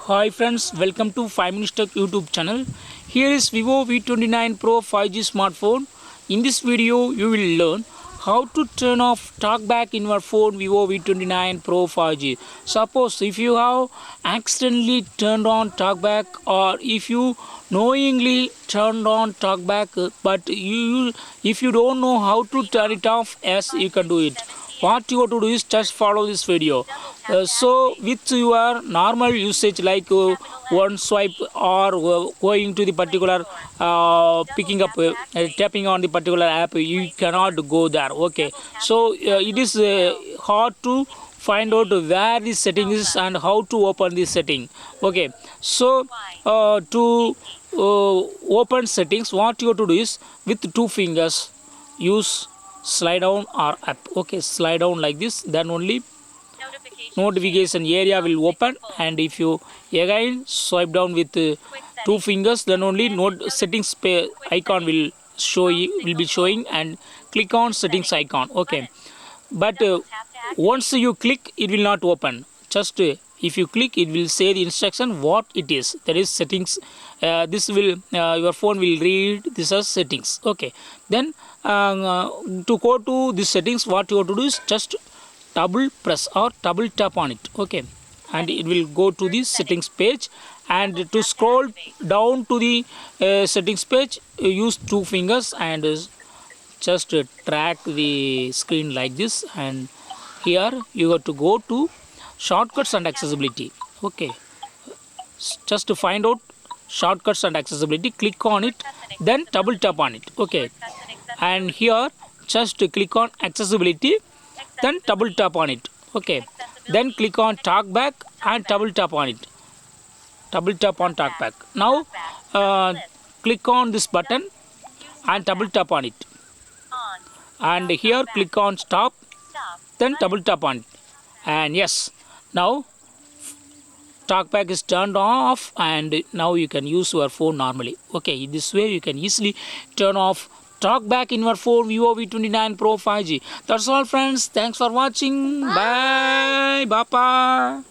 Hi friends, welcome to 5 Minutes Tech YouTube channel. Here is Vivo V29 Pro 5G smartphone. In this video, you will learn how to turn off Talkback in your phone Vivo V29 Pro 5G. Suppose if you have accidentally turned on Talkback, or if you knowingly turned on Talkback, but if you don't know how to turn it off, yes, you can do it. What you have to do is just follow this video. So with your normal usage, like one swipe or going to the particular picking up tapping on the particular app, you cannot go there. Okay, so it is hard to find out where the setting is and how to open the setting. Okay, so to open settings, what you have to do is with two fingers use slide down or up. Okay, slide down like this, then only notification area will open, and if you again swipe down with two fingers, then only settings icon will be showing, and click on settings icon. Okay, but once you click, it will not open. Just if you click, it will say the instruction what it is, that is settings. This will your phone will read this as settings. Okay, then to go to the settings, what you have to do is just double press or double tap on it. Okay, and it will go to the settings page, and to scroll down to the settings page, use two fingers and just track the screen like this, and here you have to go to shortcuts and accessibility. Okay, just to find out shortcuts and accessibility, click on it, then double tap on it. Okay, and here just click on accessibility, then double tap on it. Okay, then click on Talkback and double tap on it. Double tap on Talkback. Now click on this button and double tap on it, and here click on stop, then double tap on it, and yes, now Talkback is turned off, and now you can use your phone normally. Okay, this way you can easily turn off Talkback in your phone Vivo V29 Pro 5G. That's all friends. Thanks for watching. Bye. Bye.